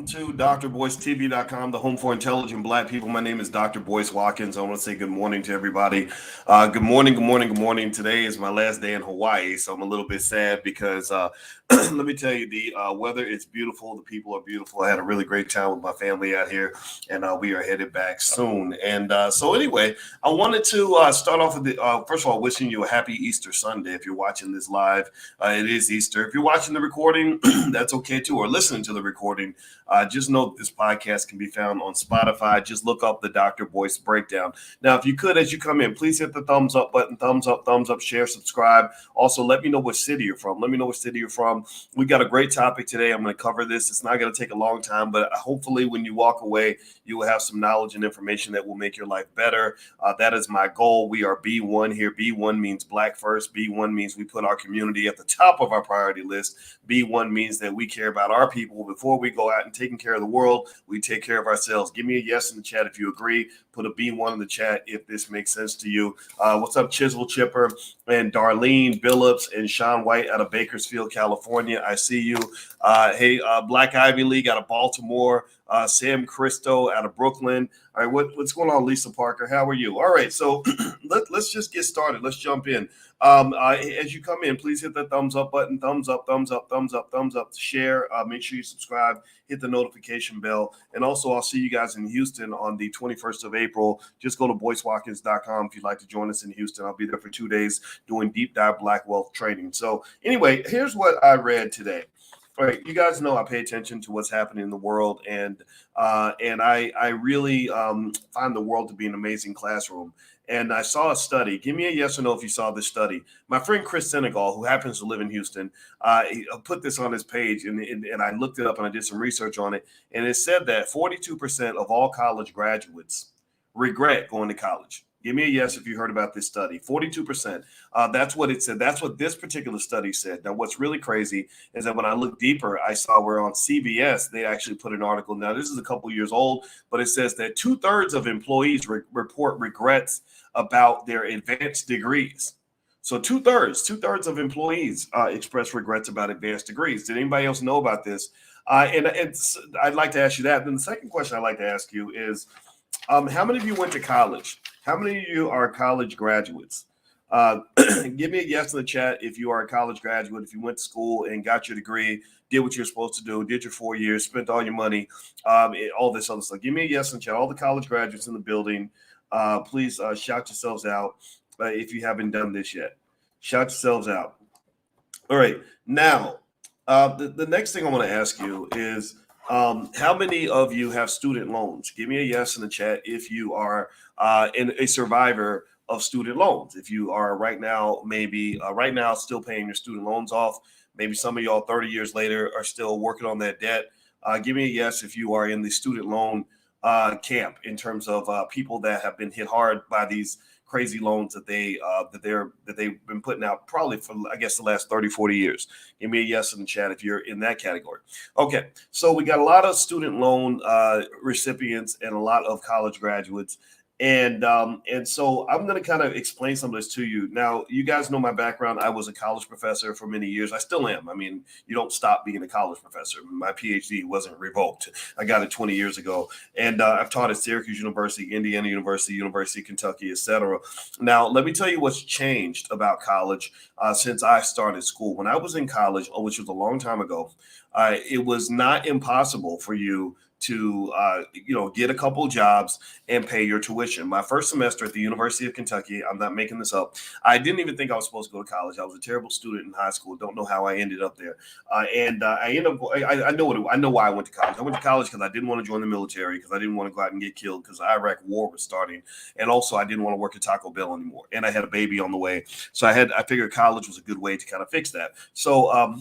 to drboycetv.com, the home for intelligent Black people. My name is Dr. Boyce Watkins. I want to say good morning to everybody. Good morning, good morning, good morning. Today is my last day in Hawaii, so I'm a little bit sad because let me tell you, the weather is beautiful. The people are beautiful. I had a really great time with my family out here, and we are headed back soon. And so anyway, I wanted to start off with the, first of all, wishing you a happy Easter Sunday. If you're watching this live, it is Easter. If you're watching the recording, that's okay too, or listening to the recording. Just know that this podcast can be found on Spotify. Just look up the Dr. Boyce Breakdown. Now, if you could, as you come in, please hit the thumbs up button, thumbs up, share, subscribe. Also, let me know what city you're from. Let me know what city you're from. We got a great topic today. I'm going to cover this. It's not going to take a long time, but hopefully when you walk away, you will have some knowledge and information that will make your life better. That is my goal. We are B1 here. B1 means Black first. B1 means we put our community at the top of our priority list. B1 means that we care about our people before we go out and taking care of the world. We take care of ourselves. Give me a yes in the chat if you agree. Put a B1 in the chat if this makes sense to you. What's up, Chisel Chipper and Darlene Billups and Sean White out of Bakersfield, California? I see you. Hey, Black Ivy League out of Baltimore. Sam Cristo out of Brooklyn. All right, what's going on, Lisa Parker? How are you? All right, so let's just get started. Let's jump in. As you come in, please hit the thumbs up button. Thumbs up, share. Make sure you subscribe, hit the notification bell. And also, I'll see you guys in Houston on the 21st of April. Just go to boycewatkins.com if you'd like to join us in Houston. I'll be there for 2 days doing deep dive Black wealth training. So anyway, here's what I read today. All right, you guys know I pay attention to what's happening in the world, and I really find the world to be an amazing classroom. And I saw a study. Give me a yes or no if you saw this study. My friend Chris Senegal, who happens to live in Houston, he put this on his page, and I looked it up and I did some research on it. And it said that 42% of all college graduates regret going to college. Give me a yes if you heard about this study. 42%. That's what it said. That's what this particular study said. Now, what's really crazy is that when I looked deeper, I saw where on CBS, they actually put an article. Now, this is a couple years old, but it says that 2/3 of employees report regrets about their advanced degrees. So two-thirds of employees express regrets about advanced degrees. Did anybody else know about this? And I'd like to ask you that. Then the second question I'd like to ask you is, how many of you went to college? How many of you are college graduates? Give me a yes in the chat if you are a college graduate, if you went to school and got your degree, did what you're supposed to do, did your 4 years, spent all your money, all this other stuff. Give me a yes in the chat. All the college graduates in the building, please shout yourselves out if you haven't done this yet. Shout yourselves out. All right. Now, the next thing I want to ask you is, how many of you have student loans? Give me a yes in the chat if you are a survivor of student loans. If you are right now, maybe right now still paying your student loans off. Maybe some of y'all 30 years later are still working on that debt. Give me a yes if you are in the student loan camp in terms of people that have been hit hard by these crazy loans that they've been putting out probably for, I guess, the last 30, 40 years. Give me a yes in the chat if you're in that category. Okay, so we got a lot of student loan recipients and a lot of college graduates. And so I'm going to kind of explain some of this to you. Now, you guys know my background. I was a college professor for many years. I still am. I mean, you don't stop being a college professor. My PhD wasn't revoked. I got it 20 years ago. And I've taught at Syracuse University, Indiana University, University of Kentucky, etc. Now, let me tell you what's changed about college since I started school. When I was in college, which was a long time ago, it was not impossible for you to get a couple jobs and pay your tuition. My first semester at the University of Kentucky, I'm not making this up, I didn't even think I was supposed to go to college. I was a terrible student in high school. Don't know how I ended up there. I ended up, I know why I went to college. I went to college because I didn't want to join the military, because I didn't want to go out and get killed, because the Iraq war was starting. And also I didn't want to work at Taco Bell anymore. And I had a baby on the way. So I figured college was a good way to kind of fix that. So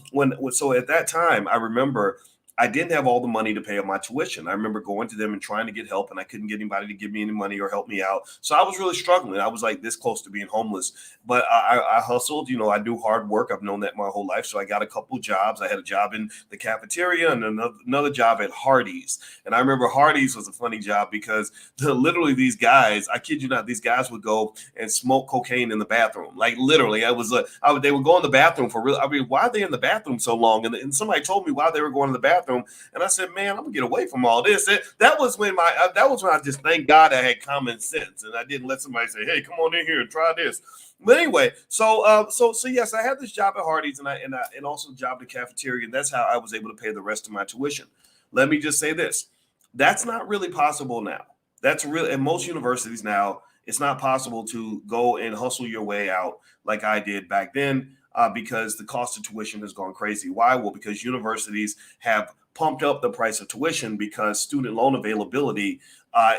so at that time, I remember I didn't have all the money to pay up my tuition. I remember going to them and trying to get help, and I couldn't get anybody to give me any money or help me out. So I was really struggling. I was like this close to being homeless, but I hustled. I do hard work. I've known that my whole life. So I got a couple jobs. I had a job in the cafeteria and another job at Hardee's. And I remember Hardee's was a funny job because literally these guys, I kid you not, these guys would go and smoke cocaine in the bathroom. Like literally, they would go in the bathroom for real. I mean, why are they in the bathroom so long? And somebody told me why they were going to the bathroom. bathroom. And I said, man, I'm gonna get away from all this. That was when I just thank God I had common sense and I didn't let somebody say, hey, come on in here and try this. But anyway, so yes, I had this job at Hardee's and also a job at the cafeteria, and that's how I was able to pay the rest of my tuition. Let me just say this: that's not really possible now. That's real in most universities now. It's not possible to go and hustle your way out like I did back then because the cost of tuition has gone crazy. Why? Well, because universities have pumped up the price of tuition because student loan availability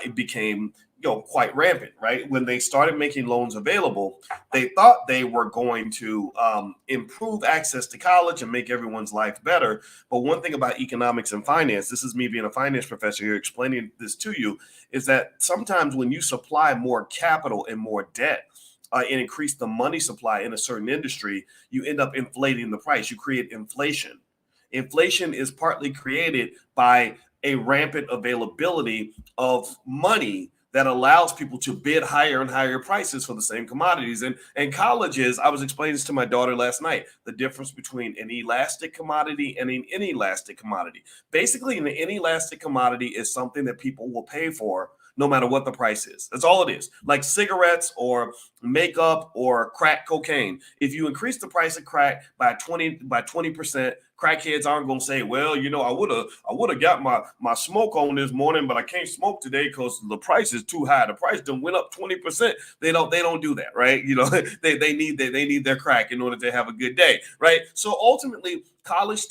it became quite rampant, right? When they started making loans available, they thought they were going to improve access to college and make everyone's life better. But one thing about economics and finance, this is me being a finance professor here explaining this to you, is that sometimes when you supply more capital and more debt, and increase the money supply in a certain industry, you end up inflating the price. You create inflation. Inflation is partly created by a rampant availability of money that allows people to bid higher and higher prices for the same commodities. And colleges, I was explaining this to my daughter last night, the difference between an elastic commodity and an inelastic commodity. Basically, an inelastic commodity is something that people will pay for no matter what the price is. That's all it is. Like cigarettes or makeup or crack cocaine. If you increase the price of crack by 20%, crackheads aren't going to say, well, I would have got my smoke on this morning, but I can't smoke today because the price is too high. The price done went up 20%. They don't do that, right? They need their crack in order to have a good day, right? So ultimately, college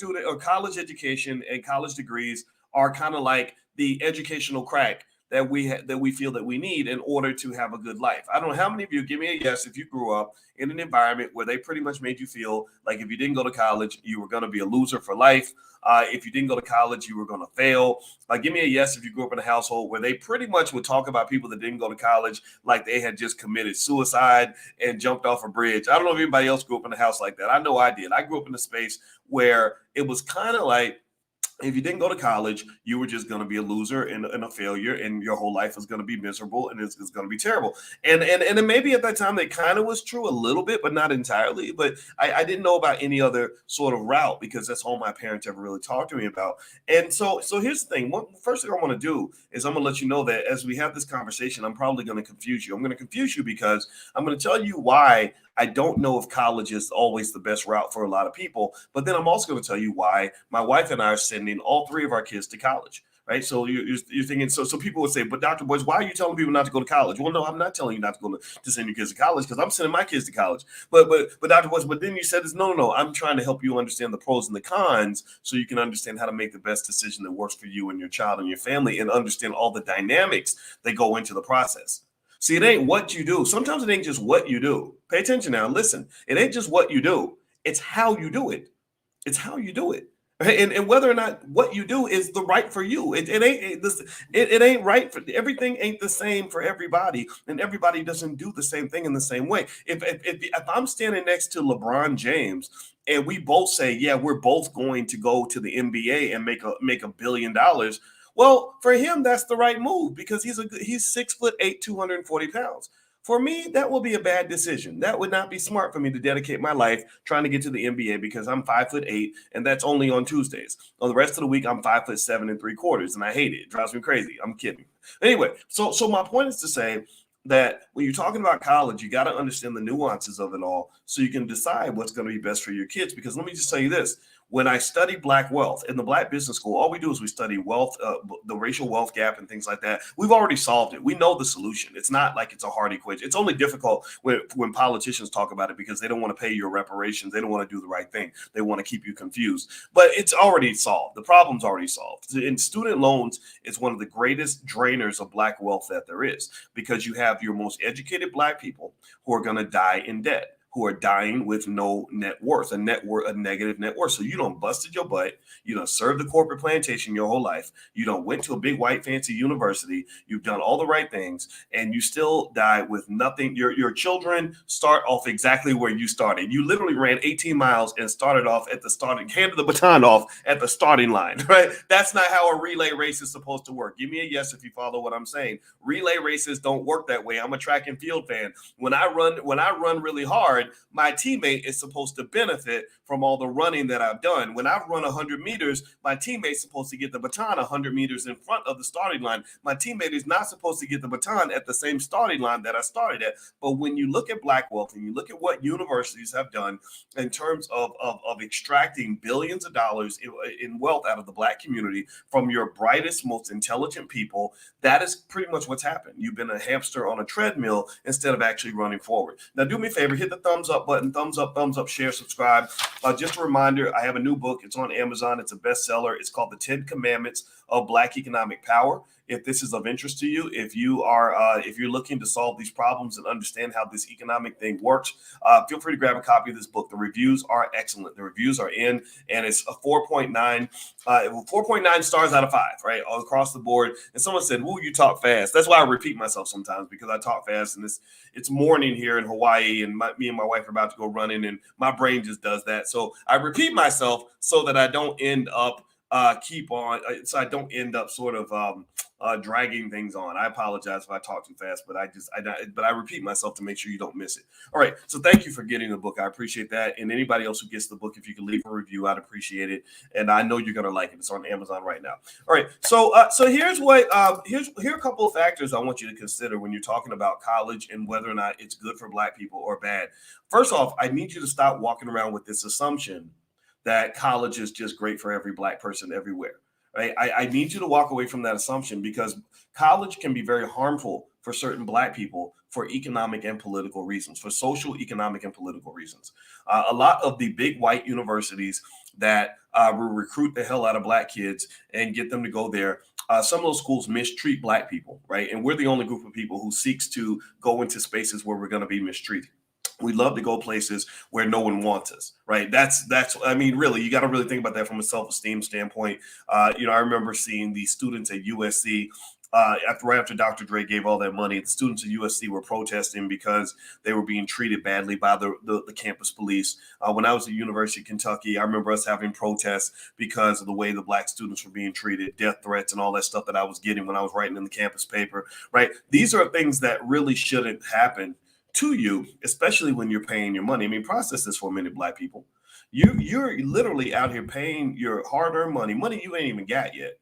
education and college degrees are kind of like the educational crack that we feel that we need in order to have a good life. I don't know how many of you, give me a yes if you grew up in an environment where they pretty much made you feel like if you didn't go to college, you were going to be a loser for life. If you didn't go to college, you were going to fail. Give me a yes if you grew up in a household where they pretty much would talk about people that didn't go to college like they had just committed suicide and jumped off a bridge. I don't know if anybody else grew up in a house like that. I know I did. I grew up in a space where it was kind of like, if you didn't go to college, you were just going to be a loser and a failure, and your whole life is going to be miserable and it's going to be terrible. And then maybe at that time that kind of was true a little bit, but not entirely. But I didn't know about any other sort of route because that's all my parents ever really talked to me about. And so here's the thing. First thing I want to do is I'm going to let you know that as we have this conversation, I'm probably going to confuse you. I'm going to confuse you because I'm going to tell you why I don't know if college is always the best route for a lot of people, but then I'm also going to tell you why my wife and I are sending all three of our kids to college, right? So you're thinking, so people would say, but Dr. Boyce, why are you telling people not to go to college? Well, no, I'm not telling you not to go to send your kids to college because I'm sending my kids to college. But Dr. Boyce, but then you said this, no, I'm trying to help you understand the pros and the cons so you can understand how to make the best decision that works for you and your child and your family and understand all the dynamics that go into the process. See, it ain't what you do. Sometimes it ain't just what you do. Pay attention now. Listen, it ain't just what you do. It's how you do it. It's how you do it. Right? And whether or not what you do is the right for you. It ain't right for everything. Ain't the same for everybody, and everybody doesn't do the same thing in the same way. If I'm standing next to LeBron James and we both say, yeah, we're both going to go to the NBA and make $1 billion. Well, for him, that's the right move because he's 6'8", 240 pounds. For me, that will be a bad decision. That would not be smart for me to dedicate my life trying to get to the NBA because I'm 5'8", and that's only on Tuesdays. On the rest of the week, I'm 5'7" 3/4, and I hate it. It drives me crazy. I'm kidding. Anyway, so my point is to say that when you're talking about college, you got to understand the nuances of it all so you can decide what's going to be best for your kids. Because let me just tell you this. When I study Black wealth in the Black business school, all we do is we study wealth, the racial wealth gap and things like that. We've already solved it. We know the solution. It's not like it's a hard equation. It's only difficult when politicians talk about it because they don't want to pay your reparations. They don't want to do the right thing. They want to keep you confused. But it's already solved. The problem's already solved. And student loans is one of the greatest drainers of Black wealth that there is because you have your most educated Black people who are going to die in debt, who are dying with no net worth, a negative net worth. So you don't busted your butt. You don't serve the corporate plantation your whole life. You don't went to a big white fancy university. You've done all the right things and you still die with nothing. Your children start off exactly where you started. You literally ran 18 miles and started off at the starting, handed the baton off at the starting line, right? That's not how a relay race is supposed to work. Give me a yes if you follow what I'm saying. Relay races don't work that way. I'm a track and field fan. When I run really hard, aren't, my teammate is supposed to benefit from all the running that I've done. When I've run 100 meters, my teammate's supposed to get the baton 100 meters in front of the starting line. My teammate is not supposed to get the baton at the same starting line that I started at. But when you look at Black wealth and you look at what universities have done in terms of extracting billions of dollars in wealth out of the Black community from your brightest, most intelligent people, that is pretty much what's happened. You've been a hamster on a treadmill instead of actually running forward. Now, do me a favor, hit the thumbs up button, thumbs up, share, subscribe. Just a reminder, I have a new book. It's on Amazon. It's a bestseller. It's called The 10 Commandments of Black Economic Power. If this is of interest to you, if you're looking to solve these problems and understand how this economic thing works, feel free to grab a copy of this book. The reviews are excellent. The reviews are in, and it's a 4.9 stars out of 5, right, all across the board. And someone said, "Ooh, you talk fast." That's why I repeat myself sometimes, because I talk fast, and it's morning here in Hawaii, and me and my wife are about to go running, and my brain just does that. So I repeat myself so that I don't end up so I don't end up sort of dragging things on. I apologize if I talk too fast, but I repeat myself to make sure you don't miss it. All right. So thank you for getting the book. I appreciate that. And anybody else who gets the book, if you can leave a review, I'd appreciate it. And I know you're going to like it. It's on Amazon right now. All right. So here are a couple of factors I want you to consider when you're talking about college and whether or not it's good for Black people or bad. First off, I need you to stop walking around with this assumption that college is just great for every Black person everywhere. Right? I need you to walk away from that assumption, because college can be very harmful for certain Black people for economic and political reasons, for social, economic, and political reasons. A lot of the big white universities that will recruit the hell out of Black kids and get them to go there, some of those schools mistreat Black people, right? And we're the only group of people who seeks to go into spaces where we're going to be mistreated. We love to go places where no one wants us, right? I mean, really, you got to really think about that from a self-esteem standpoint. I remember seeing the students at USC right after Dr. Dre gave all that money. The students at USC were protesting because they were being treated badly by the campus police. When I was at University of Kentucky, I remember us having protests because of the way the Black students were being treated, death threats, and all that stuff that I was getting when I was writing in the campus paper, right? These are things that really shouldn't happen to you, especially when you're paying your money. I mean, process this for a minute, Black people. You're literally out here paying your hard-earned money you ain't even got yet,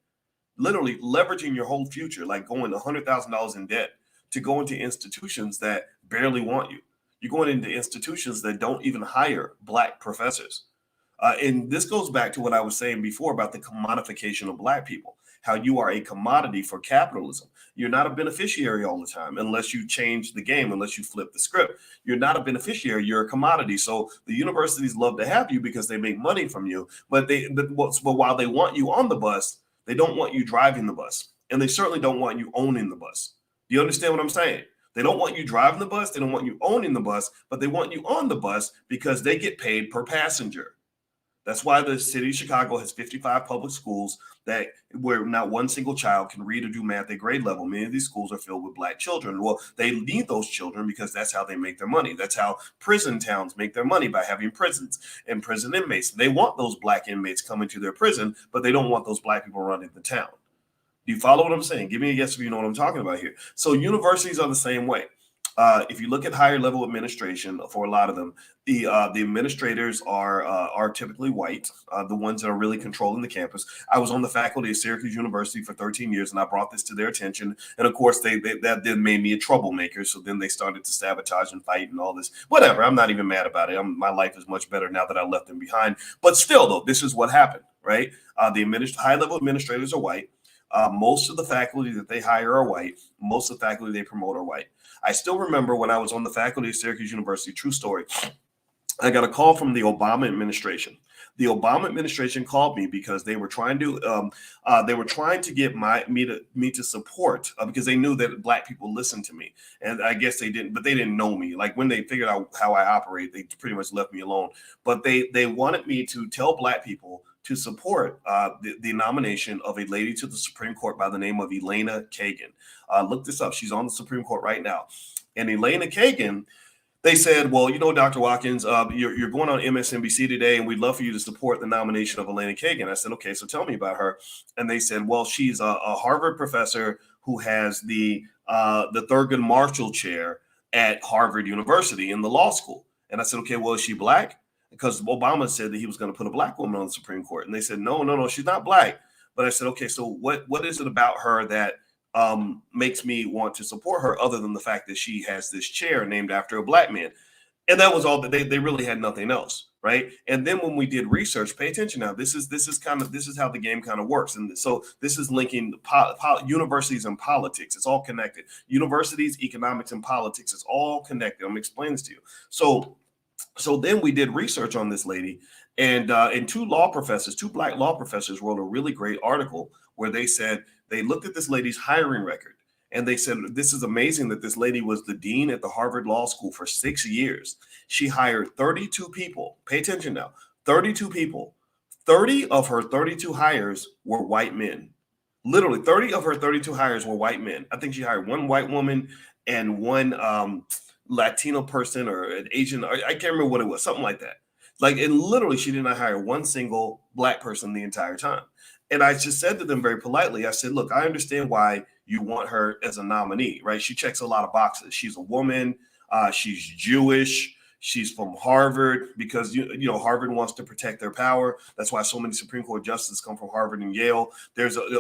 literally leveraging your whole future, like going $100,000 in debt to go into institutions that barely want you. You're going into institutions that don't even hire Black professors. And this goes back to what I was saying before about the commodification of Black people, how you are a commodity for capitalism. You're not a beneficiary all the time unless you change the game, unless you flip the script. You're not a beneficiary, you're a commodity. So the universities love to have you because they make money from you. But while they want you on the bus, they don't want you driving the bus. And they certainly don't want you owning the bus. Do you understand what I'm saying? They don't want you driving the bus. They don't want you owning the bus, but they want you on the bus because they get paid per passenger. That's why the city of Chicago has 55 public schools where not one single child can read or do math at grade level. Many of these schools are filled with Black children. Well, they need those children because that's how they make their money. That's how prison towns make their money, by having prisons and prison inmates. They want those Black inmates coming to their prison, but they don't want those Black people running the town. Do you follow what I'm saying? Give me a yes if you know what I'm talking about here. So universities are the same way. If you look at higher level administration, for a lot of them, the administrators are typically white, the ones that are really controlling the campus. I was on the faculty at Syracuse University for 13 years, and I brought this to their attention. And of course, that then made me a troublemaker. So then they started to sabotage and fight and all this. Whatever. I'm not even mad about it. My life is much better now that I left them behind. But still, though, this is what happened, right? The high level administrators are white. Most of the faculty that they hire are white. Most of the faculty they promote are white. I still remember when I was on the faculty at Syracuse University, true story, I got a call from the Obama administration. The Obama administration called me because they were trying to get me to support because they knew that Black people listened to me, and I guess they didn't, but they didn't know me. Like when they figured out how I operate, they pretty much left me alone. But they wanted me to tell Black people to support the nomination of a lady to the Supreme Court by the name of Elena Kagan. Look this up. She's on the Supreme Court right now. And Elena Kagan, they said, well, Dr. Watkins, you're going on MSNBC today, and we'd love for you to support the nomination of Elena Kagan. I said, okay, so tell me about her. And they said, well, she's a Harvard professor who has the Thurgood Marshall Chair at Harvard University in the law school. And I said, okay, well, is she black? Because Obama said that he was going to put a black woman on the Supreme Court. And they said, no, she's not black. But I said, okay, so what is it about her that makes me want to support her other than the fact that she has this chair named after a black man? And that was all that they really had nothing else, right? And then when we did research, pay attention now. This is how the game kind of works. And so this is linking universities and politics. It's all connected. Universities, economics, and politics. It's all connected. I'm gonna explain this to you. So then we did research on this lady, and two black law professors wrote a really great article where they said they looked at this lady's hiring record. And they said, this is amazing that this lady was the dean at the Harvard Law School for 6 years. She hired 32 people. Pay attention now. 32 people. 30 of her 32 hires were white men. Literally 30 of her 32 hires were white men. I think she hired one white woman and one Latino person or an Asian. I can't remember what it was, something like that. And literally she did not hire one single black person the entire time. And I just said to them very politely, I said, look, I understand why you want her as a nominee, right? She checks a lot of boxes. She's a woman. She's Jewish. She's from Harvard because, Harvard wants to protect their power. That's why so many Supreme Court justices come from Harvard and Yale.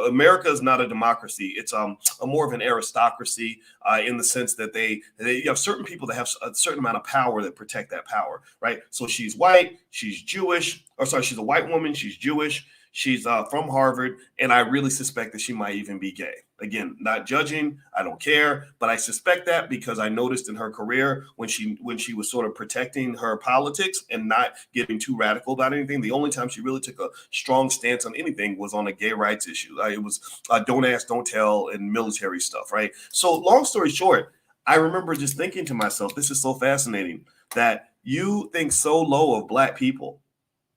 America is not a democracy. It's a more of an aristocracy in the sense that they have certain people that have a certain amount of power that protect that power, right? So she's white. She's Jewish. She's a white woman. She's Jewish. She's from Harvard, and I really suspect that she might even be gay. Again, not judging, I don't care, but I suspect that because I noticed in her career when she was sort of protecting her politics and not getting too radical about anything, the only time she really took a strong stance on anything was on a gay rights issue. It was don't ask, don't tell, and military stuff, right? So long story short, I remember just thinking to myself, this is so fascinating that you think so low of black people.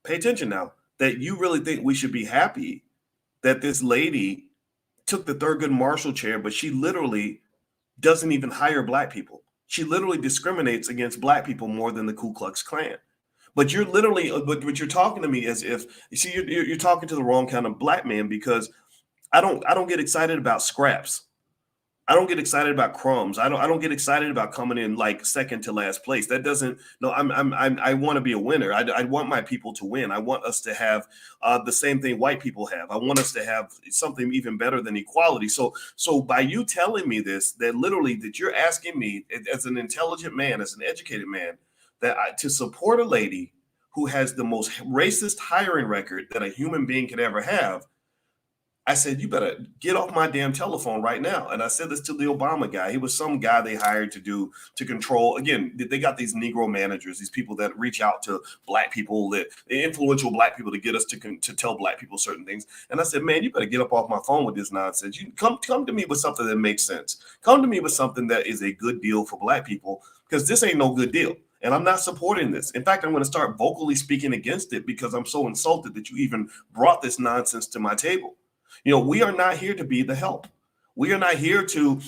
Pay attention now. That you really think we should be happy that this lady took the Thurgood Marshall chair, but she literally doesn't even hire black people. She literally discriminates against black people more than the Ku Klux Klan. But you're talking to me as if, you see, you're talking to the wrong kind of black man because I don't get excited about scraps. I don't get excited about crumbs. I don't get excited about coming in like second to last place. That doesn't. No, I want to be a winner. I want my people to win. I want us to have the same thing white people have. I want us to have something even better than equality. So by you telling me this, that you're asking me as an intelligent man, as an educated man, to support a lady who has the most racist hiring record that a human being could ever have. I said, you better get off my damn telephone right now. And I said this to the Obama guy. He was some guy they hired to control. Again, they got these Negro managers, these people that reach out to black people, influential black people to get us to tell black people certain things. And I said, man, you better get up off my phone with this nonsense. You come to me with something that makes sense. Come to me with something that is a good deal for black people, because this ain't no good deal. And I'm not supporting this. In fact, I'm going to start vocally speaking against it because I'm so insulted that you even brought this nonsense to my table. We are not here to be the help. We are not here to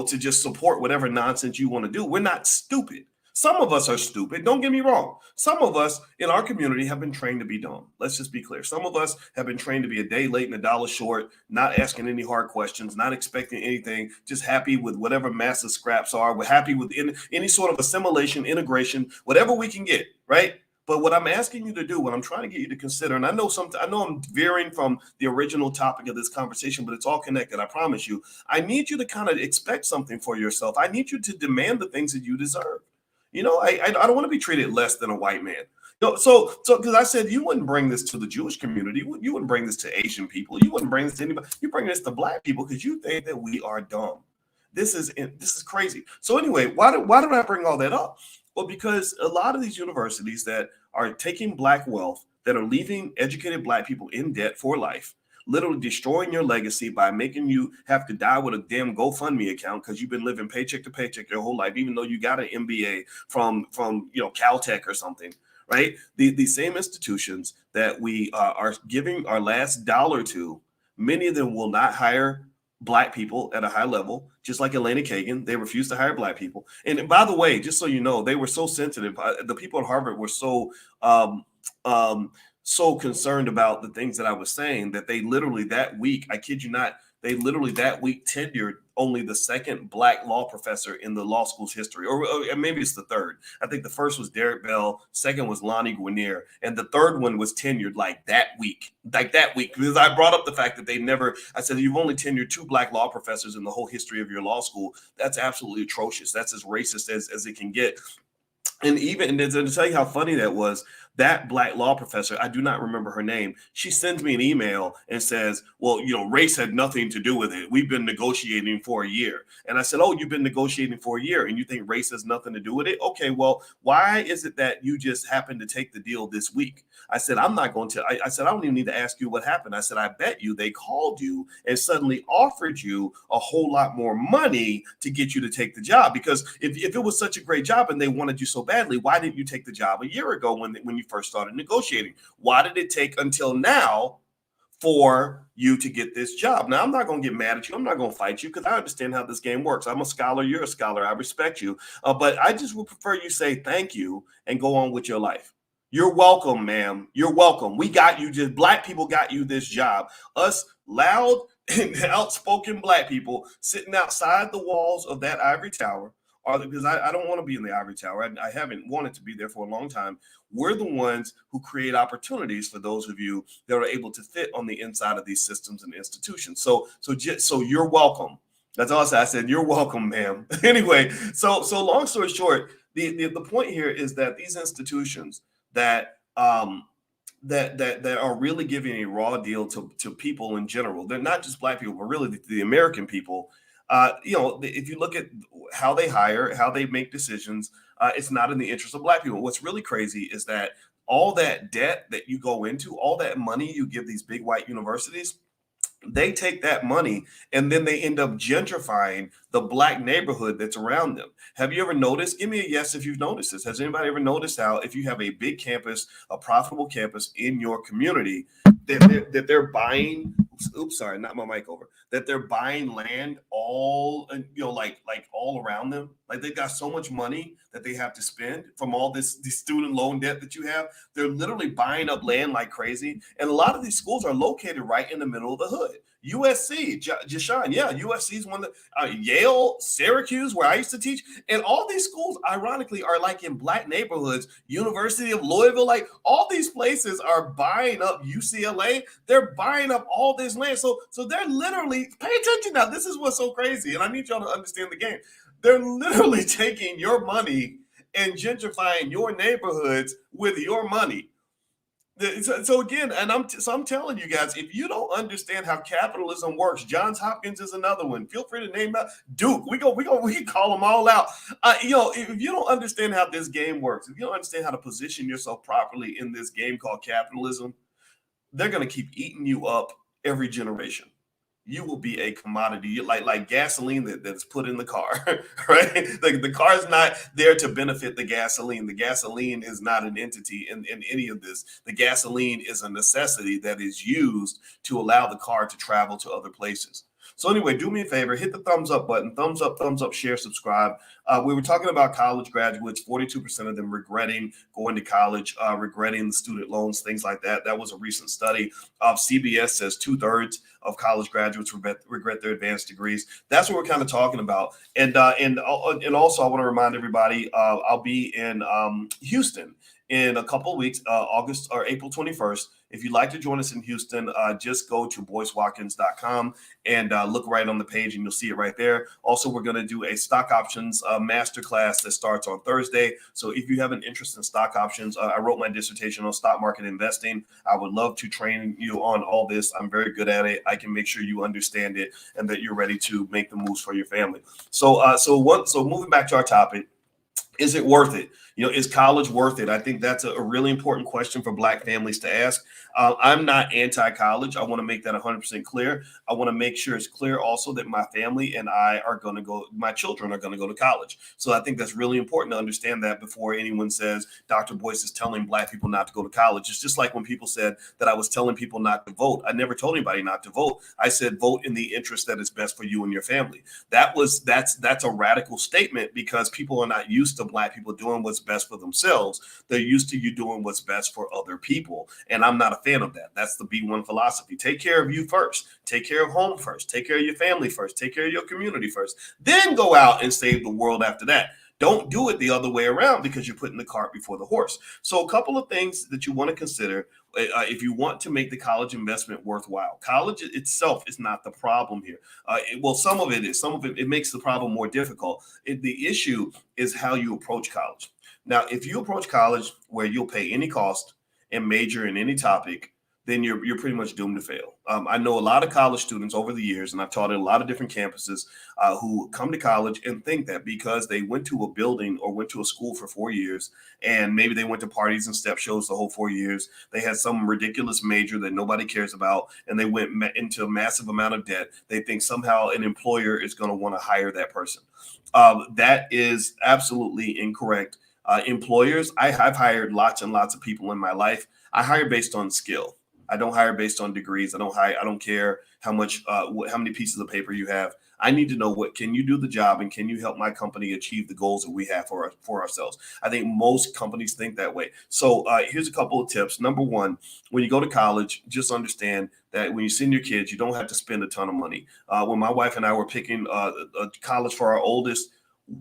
just support whatever nonsense you want to do. We're not stupid. Some of us are stupid. Don't get me wrong. Some of us in our community have been trained to be dumb. Let's just be clear. Some of us have been trained to be a day late and a dollar short, not asking any hard questions, not expecting anything, just happy with whatever massive scraps are. We're happy with any sort of assimilation, integration, whatever we can get, right? But what I'm asking you to do, what I'm trying to get you to consider, and I know I'm veering from the original topic of this conversation, but it's all connected. I promise you. I need you to kind of expect something for yourself. I need you to demand the things that you deserve. I don't want to be treated less than a white man. So because I said you wouldn't bring this to the Jewish community, you wouldn't bring this to Asian people, you wouldn't bring this to anybody. You bring this to black people because you think that we are dumb. This is crazy. So anyway, why did I bring all that up? Well, because a lot of these universities that are taking black wealth, that are leaving educated black people in debt for life, literally destroying your legacy by making you have to die with a damn GoFundMe account because you've been living paycheck to paycheck your whole life, even though you got an MBA from Caltech or something, right? The same institutions that we are giving our last dollar to, many of them will not hire black people at a high level, just like Elena Kagan. They refused to hire black people. And by the way, just so you know, they were so sensitive. The people at Harvard were so concerned about the things that I was saying that they literally that week, I kid you not, they literally that week tenured only the second Black law professor in the law school's history, or maybe it's the third. I think the first was Derek Bell, second was Lonnie Guinier, and the third one was tenured like that week. Because I brought up the fact that I said, you've only tenured 2 Black law professors in the whole history of your law school. That's absolutely atrocious. That's as racist as it can get. And to tell you how funny that was, that Black law professor, I do not remember her name. She sends me an email and says, well, race had nothing to do with it. We've been negotiating for a year. And I said, oh, you've been negotiating for a year and you think race has nothing to do with it? Okay, well, why is it that you just happened to take the deal this week? I said, I'm not going to, I said, I don't even need to ask you what happened. I said, I bet you they called you and suddenly offered you a whole lot more money to get you to take the job. Because if it was such a great job and they wanted you so badly, why didn't you take the job a year ago when you first started negotiating? Why did it take until now for you to get this job? Now, I'm not going to get mad at you. I'm not going to fight you because I understand how this game works. I'm a scholar. You're a scholar. I respect you. But I just would prefer you say thank you and go on with your life. You're welcome, ma'am. You're welcome. We got you. Just Black people got you this job. Us loud and outspoken Black people sitting outside the walls of that ivory tower, because I don't want to be in the ivory tower. I haven't wanted to be there for a long time. We're the ones who create opportunities for those of you that are able to fit on the inside of these systems and institutions. So you're welcome. That's all I said. I said, you're welcome, ma'am. Anyway, so long story short, the point here is that these institutions that are really giving a raw deal to people in general, they're not just Black people, but really the American people. If you look at how they hire, how they make decisions, it's not in the interest of Black people. What's really crazy is that all that debt that you go into, all that money you give these big white universities, they take that money and then they end up gentrifying the Black neighborhood that's around them. Have you ever noticed? Give me a yes if you've noticed this. Has anybody ever noticed how if you have a big campus, a profitable campus in your community, that they're buying, not my mic over, that they're buying land all, like all around them? Like they've got so much money that they have to spend from all this student loan debt that you have. They're literally buying up land like crazy. And a lot of these schools are located right in the middle of the hood. USC, Jashawn, yeah, USC is one of the, Yale, Syracuse, where I used to teach. And all these schools, ironically, are like in Black neighborhoods. University of Louisville, like all these places are buying up. UCLA, they're buying up all this land. So they're literally, pay attention now, this is what's so crazy. And I need y'all to understand the game. They're literally taking your money and gentrifying your neighborhoods with your money. So again, and I'm telling you guys, if you don't understand how capitalism works, Johns Hopkins is another one. Feel free to name out Duke. We can call them all out. If you don't understand how this game works, if you don't understand how to position yourself properly in this game called capitalism, they're going to keep eating you up every generation. You will be a commodity, like gasoline that's put in the car, right? The car is not there to benefit the gasoline. The gasoline is not an entity in any of this. The gasoline is a necessity that is used to allow the car to travel to other places. So anyway, do me a favor, hit the thumbs up button, thumbs up, share, subscribe. We were talking about college graduates, 42% of them regretting going to college, regretting the student loans, things like that. That was a recent study. CBS says 2/3 of college graduates regret their advanced degrees. That's what we're kind of talking about. And also I want to remind everybody, I'll be in Houston in a couple of weeks, August or April 21st. If you'd like to join us in Houston, just go to boycewatkins.com and look right on the page and you'll see it right there. Also, we're going to do a stock options masterclass that starts on Thursday. So if you have an interest in stock options, I wrote my dissertation on stock market investing. I would love to train you on all this. I'm very good at it. I can make sure you understand it and that you're ready to make the moves for your family. So moving back to our topic, is it worth it? Is college worth it? I think that's a really important question for Black families to ask. I'm not anti-college. I want to make that 100% clear. I want to make sure it's clear also that my family and I are going to go, my children are going to go to college. So I think that's really important to understand that before anyone says Dr. Boyce is telling Black people not to go to college. It's just like when people said that I was telling people not to vote. I never told anybody not to vote. I said vote in the interest that is best for you and your family. That's a radical statement because people are not used to Black people doing what's best for themselves. They're used to you doing what's best for other people. And I'm not a fan of that. That's the B1 philosophy. Take care of you first. Take care of home first. Take care of your family first. Take care of your community first. Then go out and save the world after that. Don't do it the other way around because you're putting the cart before the horse. So a couple of things that you want to consider if you want to make the college investment worthwhile. College itself is not the problem here. Well, some of it is. Some of it makes the problem more difficult. The issue is how you approach college. Now, if you approach college where you'll pay any cost and major in any topic, then you're pretty much doomed to fail. I know a lot of college students over the years, and I've taught at a lot of different campuses, who come to college and think that because they went to a building or went to a school for 4 years, and maybe they went to parties and step shows the whole 4 years, they had some ridiculous major that nobody cares about, and they went into a massive amount of debt. They think somehow an employer is going to want to hire that person. That is absolutely incorrect. Employers, I've hired lots and lots of people in my life. I hire based on skill. I don't hire based on degrees. I don't care how many pieces of paper you have. I need to know can you do the job, and can you help my company achieve the goals that we have for ourselves? I think most companies think that way. So here's a couple of tips. Number one, when you go to college, just understand that when you send your kids, you don't have to spend a ton of money. When my wife and I were picking a college for our oldest,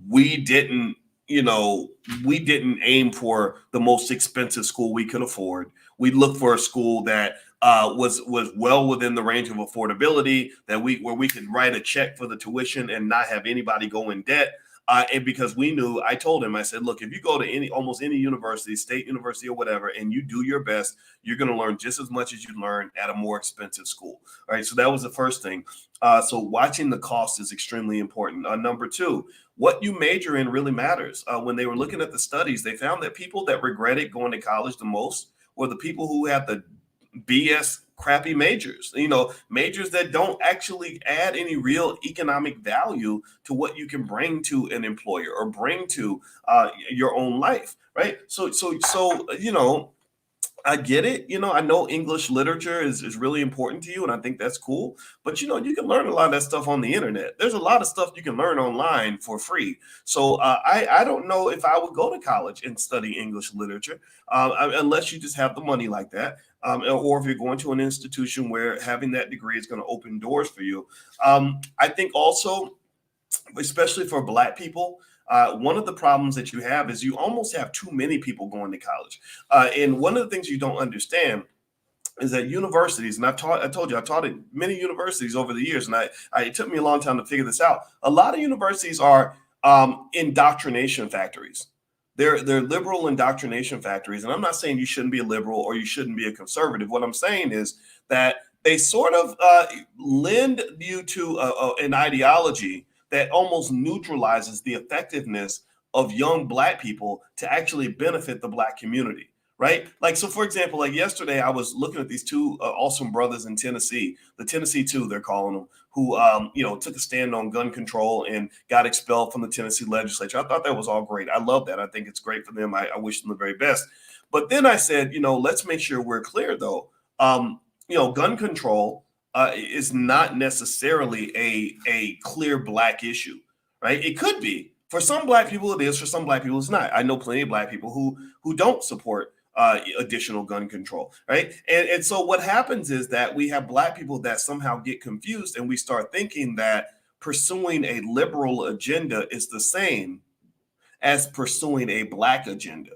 we didn't aim for the most expensive school we could afford. We looked for a school that was well within the range of affordability, where we could write a check for the tuition and not have anybody go in debt. And because we knew, I told him, I said, look, if you go to almost any university, state university or whatever, and you do your best, you're going to learn just as much as you learn at a more expensive school. All right. So that was the first thing. So watching the cost is extremely important. Number two, what you major in really matters. When they were looking at the studies, they found that people that regretted going to college the most were the people who had the BS crappy majors, majors that don't actually add any real economic value to what you can bring to an employer or bring to your own life. Right. So, I get it. I know English literature is really important to you, and I think that's cool. But, you can learn a lot of that stuff on the internet. There's a lot of stuff you can learn online for free. So I don't know if I would go to college and study English literature unless you just have the money like that. Or if you're going to an institution where having that degree is going to open doors for you. I think also, especially for Black people, one of the problems that you have is you almost have too many people going to college. And one of the things you don't understand is that universities, and I told you, I've taught at many universities over the years, and it took me a long time to figure this out. A lot of universities are indoctrination factories. They're liberal indoctrination factories. And I'm not saying you shouldn't be a liberal or you shouldn't be a conservative. What I'm saying is that they sort of lend you to an ideology that almost neutralizes the effectiveness of young Black people to actually benefit the Black community, right? Like, so for example, like yesterday, I was looking at these two awesome brothers in Tennessee, the Tennessee Two, they're calling them, who, took a stand on gun control and got expelled from the Tennessee legislature. I thought that was all great. I love that. I think it's great for them. I wish them the very best. But then I said, let's make sure we're clear, though. Gun control is not necessarily a clear Black issue, right? It could be. For some Black people, it is. For some Black people, it's not. I know plenty of Black people who don't support additional gun control, right? And so what happens is that we have Black people that somehow get confused, and we start thinking that pursuing a liberal agenda is the same as pursuing a Black agenda,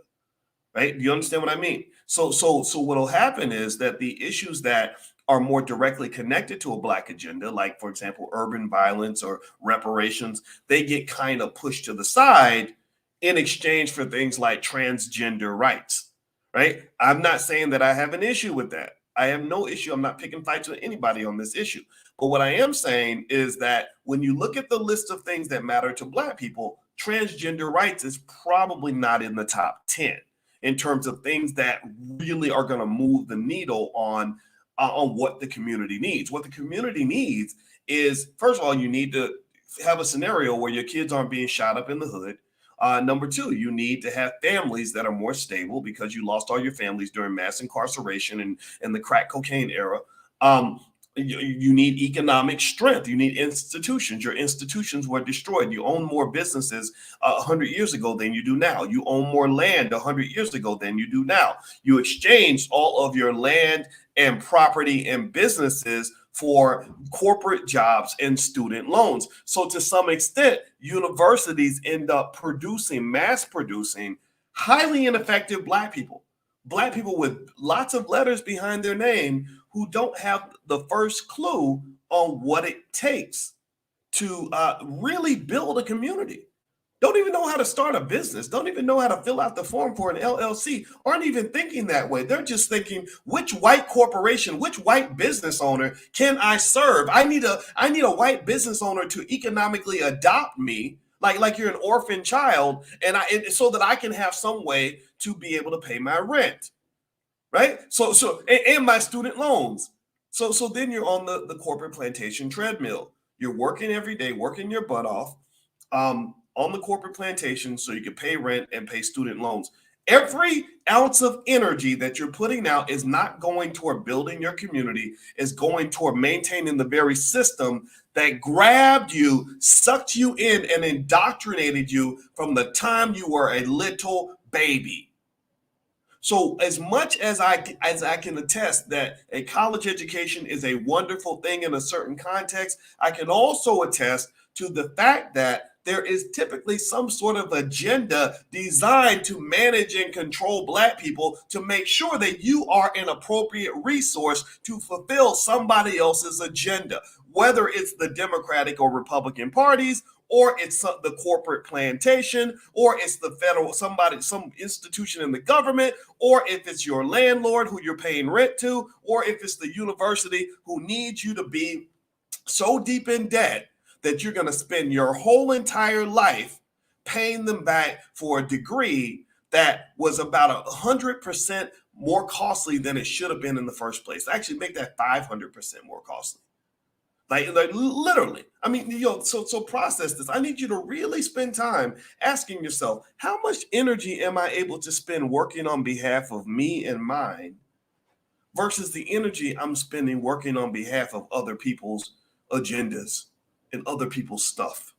right? Do you understand what I mean? So what will happen is that the issues that are more directly connected to a Black agenda, like, for example, urban violence or reparations, they get kind of pushed to the side in exchange for things like transgender rights, right? I'm not saying that I have an issue with that. I have no issue. I'm not picking fights with anybody on this issue. But what I am saying is that when you look at the list of things that matter to Black people, transgender rights is probably not in the top 10 in terms of things that really are going to move the needle on what the community needs. What the community needs is, first of all, you need to have a scenario where your kids aren't being shot up in the hood. Number two, you need to have families that are more stable because you lost all your families during mass incarceration and the crack cocaine era. You need economic strength. You need institutions. Your institutions were destroyed. You own more businesses 100 years ago than you do now. You own more land 100 years ago than you do now. You exchanged all of your land and property and businesses for corporate jobs and student loans. So to some extent, universities end up mass producing highly ineffective Black people with lots of letters behind their name who don't have the first clue on what it takes to really build a community. Don't even know how to start a business, don't even know how to fill out the form for an LLC, aren't even thinking that way. They're just thinking, which white corporation, which white business owner can I serve? I need a white business owner to economically adopt me, like you're an orphan child, and so that I can have some way to be able to pay my rent. Right? And my student loans. So then you're on the corporate plantation treadmill. You're working every day, working your butt off on the corporate plantation so you can pay rent and pay student loans. Every ounce of energy that you're putting out is not going toward building your community, is going toward maintaining the very system that grabbed you, sucked you in, and indoctrinated you from the time you were a little baby. So as much as I can attest that a college education is a wonderful thing in a certain context, I can also attest to the fact that there is typically some sort of agenda designed to manage and control Black people to make sure that you are an appropriate resource to fulfill somebody else's agenda, whether it's the Democratic or Republican parties, or it's the corporate plantation, or it's the federal, some institution in the government, or if it's your landlord who you're paying rent to, or if it's the university who needs you to be so deep in debt that you're going to spend your whole entire life paying them back for a degree that was about 100% more costly than it should have been in the first place. Actually, make that 500% more costly. Like literally. I mean, so process this. I need you to really spend time asking yourself, how much energy am I able to spend working on behalf of me and mine versus the energy I'm spending working on behalf of other people's agendas and other people's stuff.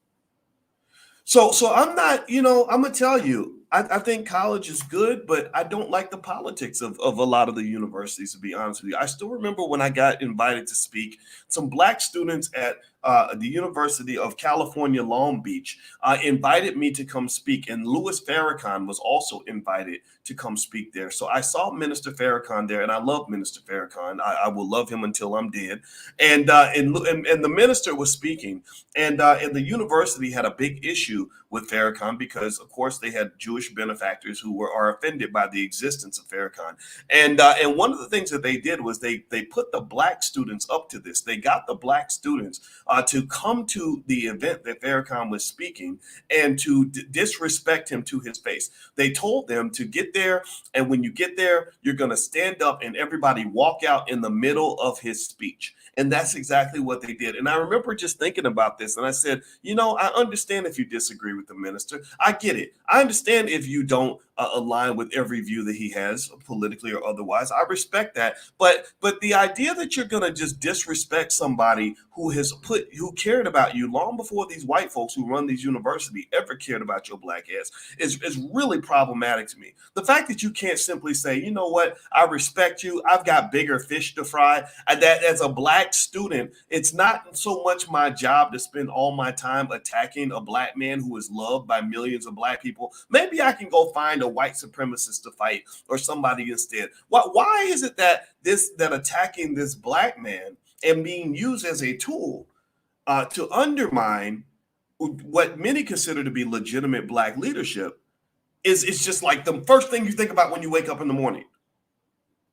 So I'm not, I'm gonna tell you, I think college is good, but I don't like the politics of a lot of the universities, to be honest with you. I still remember when I got invited to speak, some Black students at the University of California, Long Beach, invited me to come speak, and Louis Farrakhan was also invited to come speak there. So I saw Minister Farrakhan there, and I love Minister Farrakhan. I will love him until I'm dead. And the minister was speaking, and the university had a big issue with Farrakhan because, of course, they had Jewish benefactors who are offended by the existence of Farrakhan. And one of the things that they did was they put the Black students up to this. They got the Black students to come to the event that Farrakhan was speaking and to disrespect him to his face. They told them to get there, and when you get there, you're going to stand up and everybody walk out in the middle of his speech. And that's exactly what they did. And I remember just thinking about this, and I said, I understand if you disagree with the minister. I get it. I understand if you don't align with every view that he has, politically or otherwise. I respect that. But the idea that you're going to just disrespect somebody who cared about you long before these white folks who run these universities ever cared about your Black ass is really problematic to me. The fact that you can't simply say, you know what, I respect you, I've got bigger fish to fry. That as a Black student, it's not so much my job to spend all my time attacking a Black man who is loved by millions of Black people. Maybe I can go find a white supremacist to fight or somebody instead. Why is it that attacking this Black man and being used as a tool to undermine what many consider to be legitimate Black leadership is just like the first thing you think about when you wake up in the morning?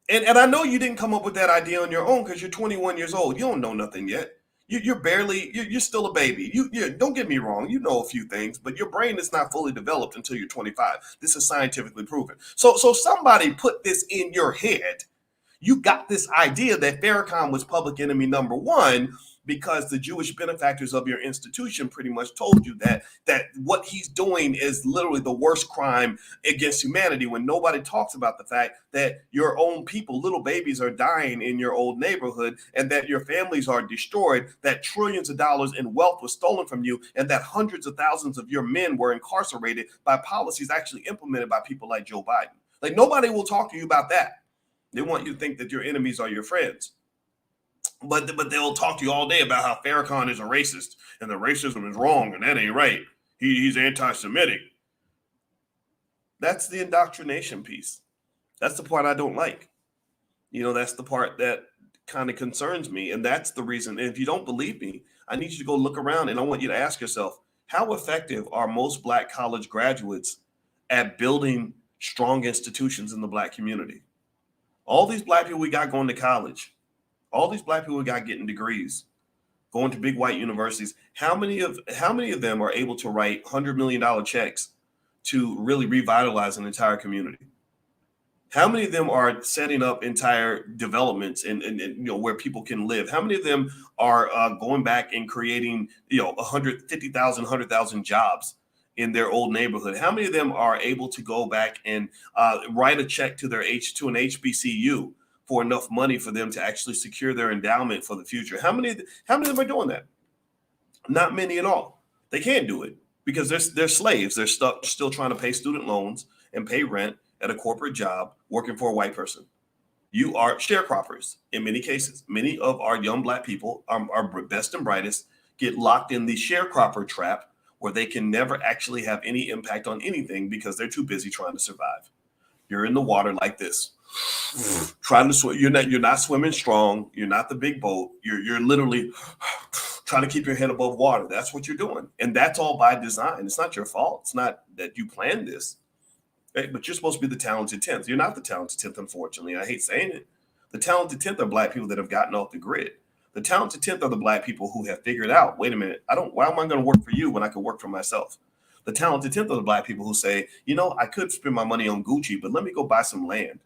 And I know you didn't come up with that idea on your own because you're 21 years old. You don't know nothing yet. You're still a baby. You don't get me wrong. You know a few things, but your brain is not fully developed until you're 25. This is scientifically proven. So somebody put this in your head. You got this idea that Farrakhan was public enemy number one because the Jewish benefactors of your institution pretty much told you that what he's doing is literally the worst crime against humanity, when nobody talks about the fact that your own people, little babies, are dying in your old neighborhood, and that your families are destroyed, that trillions of dollars in wealth was stolen from you, and that hundreds of thousands of your men were incarcerated by policies actually implemented by people like Joe Biden. Like, nobody will talk to you about that. They want you to think that your enemies are your friends. But they'll talk to you all day about how Farrakhan is a racist and the racism is wrong and that ain't right. He's anti-Semitic. That's the indoctrination piece. That's the part I don't like. That's the part that kind of concerns me. And that's the reason. And if you don't believe me, I need you to go look around, and I want you to ask yourself, how effective are most Black college graduates at building strong institutions in the Black community? All these Black people we got going to college, all these Black people we got getting degrees, going to big white universities, how many of them are able to write $100 million checks to really revitalize an entire community? How many of them are setting up entire developments and where people can live? How many of them are going back and creating 150,000, 100,000 jobs in their old neighborhood? How many of them are able to go back and write a check to an HBCU for enough money for them to actually secure their endowment for the future? How many of them are doing that? Not many at all. They can't do it because they're slaves. They're still trying to pay student loans and pay rent at a corporate job working for a white person. You are sharecroppers in many cases. Many of our young Black people, our best and brightest, get locked in the sharecropper trap where they can never actually have any impact on anything because they're too busy trying to survive. You're in the water like this, trying to swim. You're not swimming strong. You're not the big boat. You're literally trying to keep your head above water. That's what you're doing. And that's all by design. It's not your fault. It's not that you planned this. Right? But you're supposed to be the talented 10th. You're not the talented 10th, unfortunately. I hate saying it. The talented 10th are Black people that have gotten off the grid. The talented 10th are the Black people who have figured out, wait a minute, why am I going to work for you when I can work for myself? The talented 10th are the Black people who say, I could spend my money on Gucci, but let me go buy some land.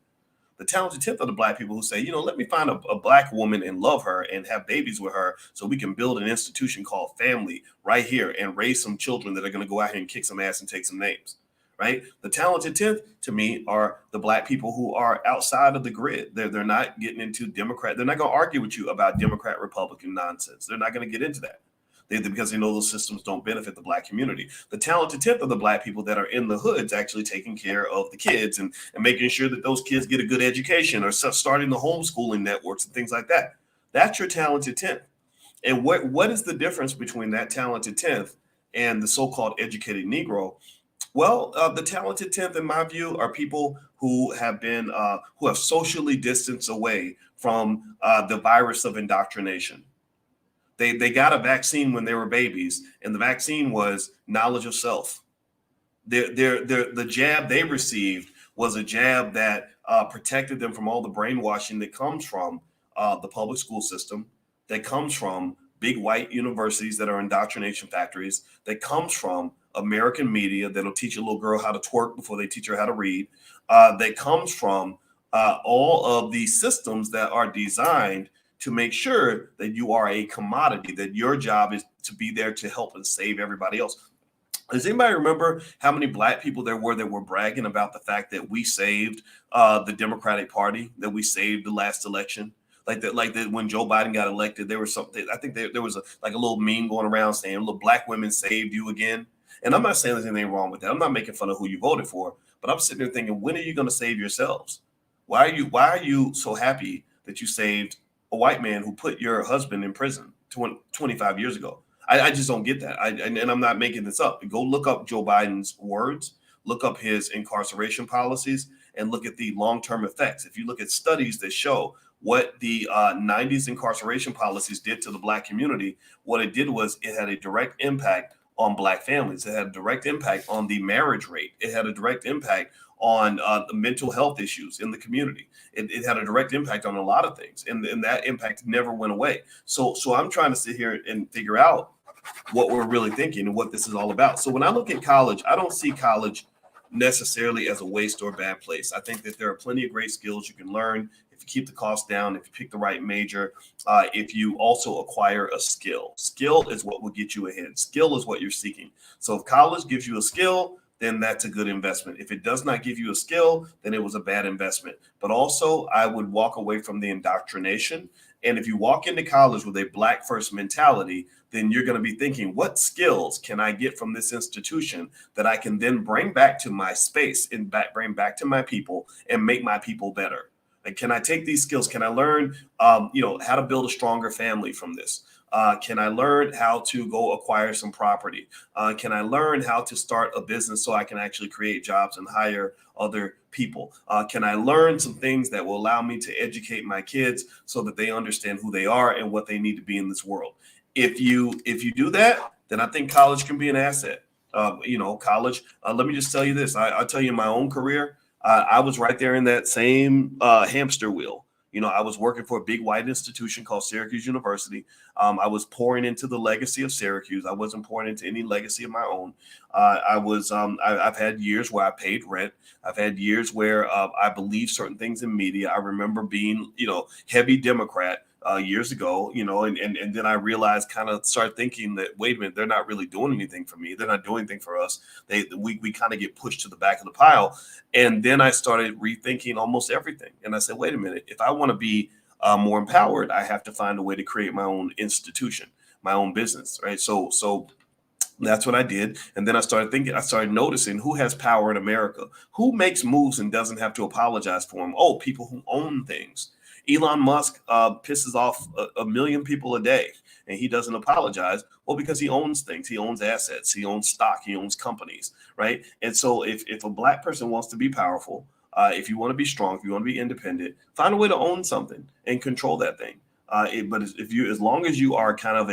The talented 10th are the Black people who say, let me find a Black woman and love her and have babies with her so we can build an institution called family right here and raise some children that are going to go out here and kick some ass and take some names. Right? The talented 10th, to me, are the Black people who are outside of the grid. They're not getting into Democrat. They're not going to argue with you about Democrat Republican nonsense. They're not going to get into that because they know those systems don't benefit the Black community. The talented 10th are the Black people that are in the hoods actually taking care of the kids and making sure that those kids get a good education or starting the homeschooling networks and things like that. That's your talented 10th. And what is the difference between that talented 10th and the so-called educated Negro? Well, the talented 10th, in my view, are people who have socially distanced away from the virus of indoctrination. They got a vaccine when they were babies, and the vaccine was knowledge of self. The jab they received was a jab that protected them from all the brainwashing that comes from the public school system, that comes from big white universities that are indoctrination factories, that comes from American media that'll teach a little girl how to twerk before they teach her how to read, that comes from all of these systems that are designed to make sure that you are a commodity, that your job is to be there to help and save everybody else. Does anybody remember how many Black people there were that were bragging about the fact that we saved the Democratic Party, that we saved the last election? Like that when Joe Biden got elected, there was something, I think there was a little meme going around saying, look, Black women saved you again. And I'm not saying there's anything wrong with that. I'm not making fun of who you voted for, but I'm sitting there thinking, when are you going to save yourselves? Why are you so happy that you saved a white man who put your husband in prison 25 years ago? I just don't get that. And I'm not making this up. Go look up Joe Biden's words, look up his incarceration policies, and look at the long-term effects. If you look at studies that show what the 90s incarceration policies did to the Black community, what it did was it had a direct impact on Black families. It had a direct impact on the marriage rate. It had a direct impact on the mental health issues in the community. It had a direct impact on a lot of things, and that impact never went away. So I'm trying to sit here and figure out what we're really thinking and what this is all about. So when I look at college, I don't see college necessarily as a waste or a bad place. I think that there are plenty of great skills you can learn if you keep the cost down, if you pick the right major, if you also acquire a skill. Skill is what will get you ahead. Skill is what you're seeking. So if college gives you a skill, then that's a good investment. If it does not give you a skill, then it was a bad investment. But also, I would walk away from the indoctrination. And if you walk into college with a Black first mentality, then you're going to be thinking, what skills can I get from this institution that I can then bring back to my space and bring back to my people and make my people better? And can I take these skills? Can I learn, how to build a stronger family from this? Can I learn how to go acquire some property? Can I learn how to start a business so I can actually create jobs and hire other people? Can I learn some things that will allow me to educate my kids so that they understand who they are and what they need to be in this world? If you do that, then I think college can be an asset. College. Let me just tell you this. I'll tell you in my own career, I was right there in that same hamster wheel. I was working for a big white institution called Syracuse University. I was pouring into the legacy of Syracuse. I wasn't pouring into any legacy of my own. I've had years where I paid rent. I've had years where I believed certain things in media. I remember being, heavy Democrat years ago, and then I realized, kind of start thinking that, wait a minute, they're not really doing anything for me. They're not doing anything for us. We kind of get pushed to the back of the pile. And then I started rethinking almost everything. And I said, wait a minute, if I want to be more empowered, I have to find a way to create my own institution, my own business, right? So that's what I did. And then I started noticing who has power in America, who makes moves and doesn't have to apologize for them. Oh, people who own things. Elon Musk pisses off a million people a day and he doesn't apologize. Well, because he owns things. He owns assets. He owns stock. He owns companies. Right. And so if a Black person wants to be powerful, if you want to be strong, if you want to be independent, find a way to own something and control that thing. But as long as you are kind of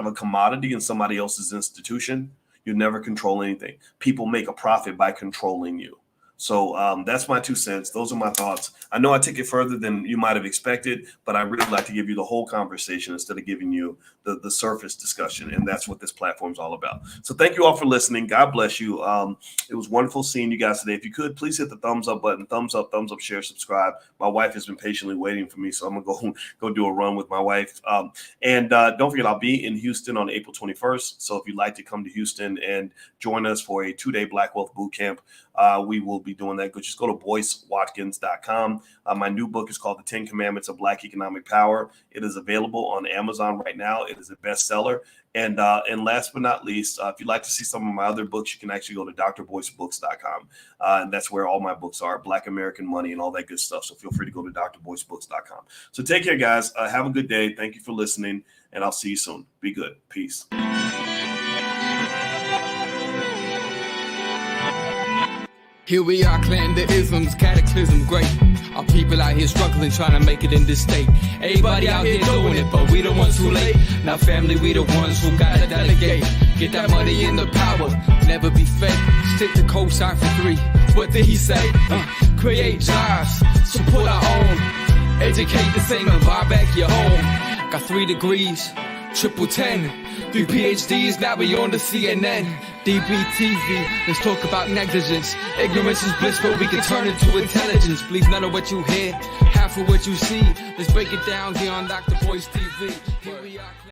a commodity in somebody else's institution, you never control anything. People make a profit by controlling you. So that's my 2 cents. Those are my thoughts. I know I took it further than you might have expected, but I really like to give you the whole conversation instead of giving you the surface discussion. And that's what this platform is all about. So thank you all for listening. God bless you. It was wonderful seeing you guys today. If you could, please hit the thumbs up button, thumbs up, share, subscribe. My wife has been patiently waiting for me, so I'm going to go do a run with my wife. And don't forget, I'll be in Houston on April 21st. So if you'd like to come to Houston and join us for a 2-day Black Wealth Boot Camp, we will be doing that. Just go to BoyceWatkins.com. My new book is called The 10 Commandments of Black Economic Power. It is available on Amazon right now. It is a bestseller. And last but not least, if you'd like to see some of my other books, you can actually go to drboycebooks.com. And that's where all my books are, Black American Money and all that good stuff. So feel free to go to drboycebooks.com. So take care, guys. Have a good day. Thank you for listening, and I'll see you soon. Be good. Peace. Here we are, clan the isms, cataclysm, great. Our people out here struggling, trying to make it in this state. Everybody out here doing it, but we the ones too late. Now family, we the ones who gotta delegate. Get that money in the power, never be fake. Stick to cosign for 3. What did he say? Create jobs, support our own. Educate the same and buy back your home. Got 3 degrees, triple 10. 3 PhDs, now we on the CNN. DBTV, let's talk about negligence. Ignorance is bliss, but we can turn it to intelligence. Believe none of what you hear, half of what you see. Let's break it down here on Dr. Boyce TV. Here we are.